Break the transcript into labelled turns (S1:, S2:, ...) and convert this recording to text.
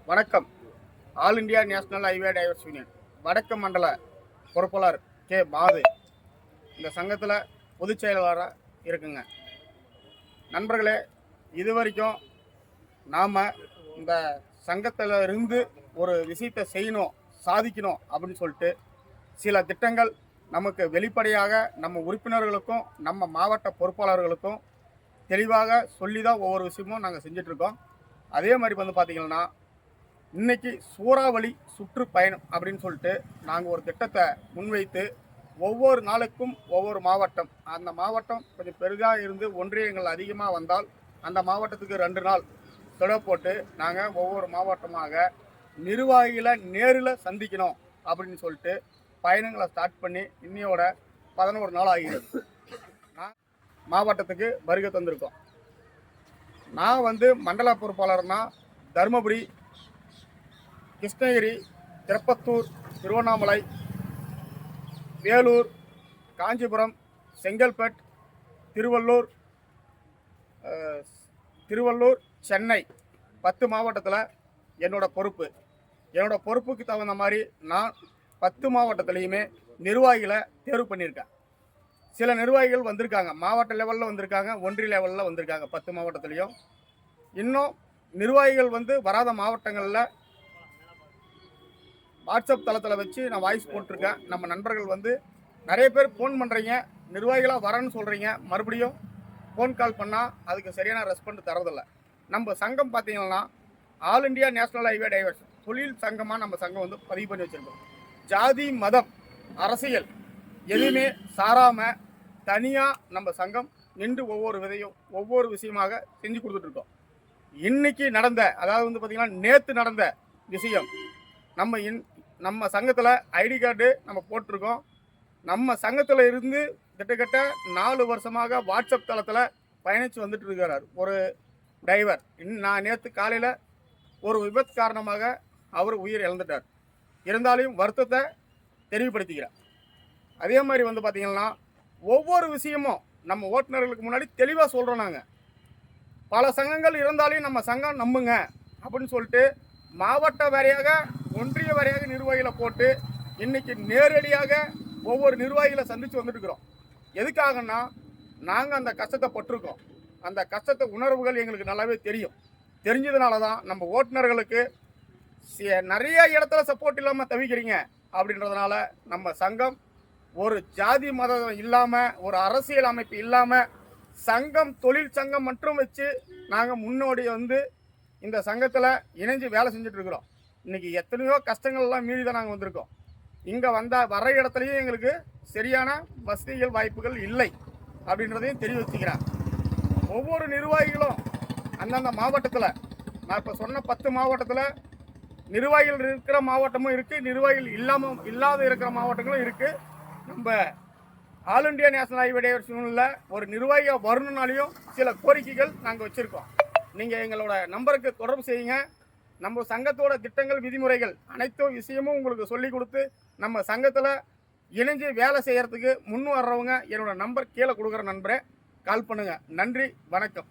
S1: வணக்கம். All India national highway drivers union வடக்கு மண்டல பொறுப்பாளர் கே மாது இந்த சங்கத்தில் பொதுச் செயலாளராக இருக்குங்க. நண்பர்களே, இது வரைக்கும் நாம் இந்த சங்கத்தில் இருந்து ஒரு விஷயத்தை செய்யணும், சாதிக்கணும் அப்படின்னு சொல்லிட்டு சில திட்டங்கள் நமக்கு வெளிப்படையாக நம்ம உறுப்பினர்களுக்கும் நம்ம மாவட்ட பொறுப்பாளர்களுக்கும் தெளிவாக சொல்லி தான் ஒவ்வொரு விஷயமும் நாங்கள் செஞ்சிட்ருக்கோம். அதே மாதிரி பார்த்திங்கன்னா, இன்றைக்கி சூறாவளி சுற்றுப்பயணம் அப்படின்னு சொல்லிட்டு நாங்கள் ஒரு திட்டத்தை முன்வைத்து ஒவ்வொரு நாளுக்கும் ஒவ்வொரு மாவட்டம், அந்த மாவட்டம் கொஞ்சம் பெரிதாக இருந்து ஒன்றியங்கள் அதிகமாக வந்தால் அந்த மாவட்டத்துக்கு 2 நாள் தொடை போட்டு நாங்கள் ஒவ்வொரு மாவட்டமாக நிர்வாகிகளை நேரில் சந்திக்கணும் அப்படின்னு சொல்லிட்டு பயணங்களை ஸ்டார்ட் பண்ணி இன்னையோட 11 நாள் ஆகிறது. நான் மாவட்டத்துக்கு வருகை தந்திருக்கோம். நான் மண்டல பொறுப்பாளர்னா தருமபுரி, கிருஷ்ணகிரி, திருப்பத்தூர், திருவண்ணாமலை, வேலூர், காஞ்சிபுரம், செங்கல்பட்டு, திருவள்ளூர், சென்னை 10 மாவட்டத்தில் என்னோட பொறுப்புக்கு தகுந்த மாதிரி நான் 10 மாவட்டத்துலேயுமே நிர்வாகிகளை தேர்வு பண்ணியிருக்கேன். சில நிர்வாகிகள் வந்திருக்காங்க, மாவட்ட லெவலில் வந்திருக்காங்க, ஒன்றிய லெவலில் வந்திருக்காங்க 10 மாவட்டத்துலேயும். இன்னும் நிர்வாகிகள் வராத மாவட்டங்களில் வாட்ஸ்அப் தளத்தில் வச்சு நான் வாய்ஸ் போட்டிருக்கேன். நம்ம நண்பர்கள் நிறைய பேர் ஃபோன் பண்ணுறீங்க, நிர்வாகிகளாக வரேன்னு சொல்கிறீங்க, மறுபடியும் ஃபோன் கால் பண்ணால் அதுக்கு சரியான ரெஸ்பாண்ட் தரதில்லை. நம்ம சங்கம் பார்த்திங்கன்னா all India national highway drivers தொழில் சங்கமாக நம்ம சங்கம் பதிவு பண்ணி வச்சுருக்கோம். ஜாதி, மதம், அரசியல் எதுவுமே சாராமல் தனியாக நம்ம சங்கம் நின்று ஒவ்வொரு விஷயமாக செஞ்சு கொடுத்துட்ருக்கோம். இன்றைக்கி நடந்த, அதாவது பார்த்திங்கன்னா நேற்று நடந்த விஷயம், நம்ம சங்கத்தில் ஐடி கார்டு நம்ம போட்டிருக்கோம். நம்ம சங்கத்தில் இருந்து கிட்டத்தட்ட 4 வருஷமாக வாட்ஸ்அப் தளத்தில் பயணித்து வந்துட்டு இருக்கிறார் ஒரு டிரைவர். நான் நேற்று காலையில் ஒரு விபத்து காரணமாக அவர் உயிர் இழந்துட்டார். இருந்தாலும் வருத்தத்தை தெளிவுபடுத்திக்கிறேன். அதே மாதிரி பார்த்திங்கன்னா ஒவ்வொரு விஷயமும் நம்ம ஓட்டுநர்களுக்கு முன்னாடி தெளிவாக சொல்கிறோம். நாங்கள் பல சங்கங்கள் இருந்தாலும் நம்ம சங்கம் நம்புங்க அப்படின்னு சொல்லிட்டு மாவட்ட வாரியாக, ஒன்றிய வாரியாக நிர்வாகிகளை போட்டு இன்றைக்கி நேரடியாக ஒவ்வொரு நிர்வாகிகளை சந்தித்து வந்துட்டுருக்குறோம். எதுக்காகன்னா, நாங்கள் அந்த கஷ்டத்தை பட்டிருக்கோம். அந்த கஷ்டத்தை உணர்வுகள் எங்களுக்கு நல்லாவே தெரிஞ்சதுனால தான் நம்ம ஓட்டுநர்களுக்கு நிறைய இடத்துல சப்போர்ட் இல்லாமல் தவிக்கிறீங்க அப்படின்றதுனால நம்ம சங்கம் ஒரு ஜாதி மதம் இல்லாமல், ஒரு அரசியல் அமைப்பு இல்லாமல் சங்கம் தொழில் சங்கம் மட்டும் வச்சு நாங்கள் முன்னோடி இந்த சங்கத்தில் இணைஞ்சு வேலை செஞ்சிட்ருக்குறோம். இன்றைக்கி எத்தனையோ கஷ்டங்கள்லாம் மீறி தான் நாங்கள் வந்திருக்கோம். இங்கே வர இடத்துலையும் எங்களுக்கு சரியான வசதிகள், வாய்ப்புகள் இல்லை அப்படின்றதையும் தெரிவிச்சுக்கிறேன். ஒவ்வொரு நிர்வாகிகளும் அந்தந்த மாவட்டத்தில், நான் இப்போ சொன்ன 10 மாவட்டத்தில் நிர்வாகிகள் இருக்கிற மாவட்டமும் இருக்குது, நிர்வாகிகள் இல்லாத இருக்கிற மாவட்டங்களும் இருக்குது. நம்ம all India national highway drivers யூனியனில் ஒரு நிர்வாகியாக வரணுன்னாலையும் சில கோரிக்கைகள் நாங்கள் வச்சுருக்கோம். நீங்கள் எங்களோட நம்பருக்கு தொடர்பு செய்யுங்க. நம்ம சங்கத்தோட திட்டங்கள், விதிமுறைகள் அனைத்து விஷயமும் உங்களுக்கு சொல்லி கொடுத்து நம்ம சங்கத்தில் இணைஞ்சு வேலை செய்கிறதுக்கு முன் வர்றவங்க என்னோட நம்பர் கீழே கொடுக்குற நண்பரை கால் பண்ணுங்கள். நன்றி, வணக்கம்.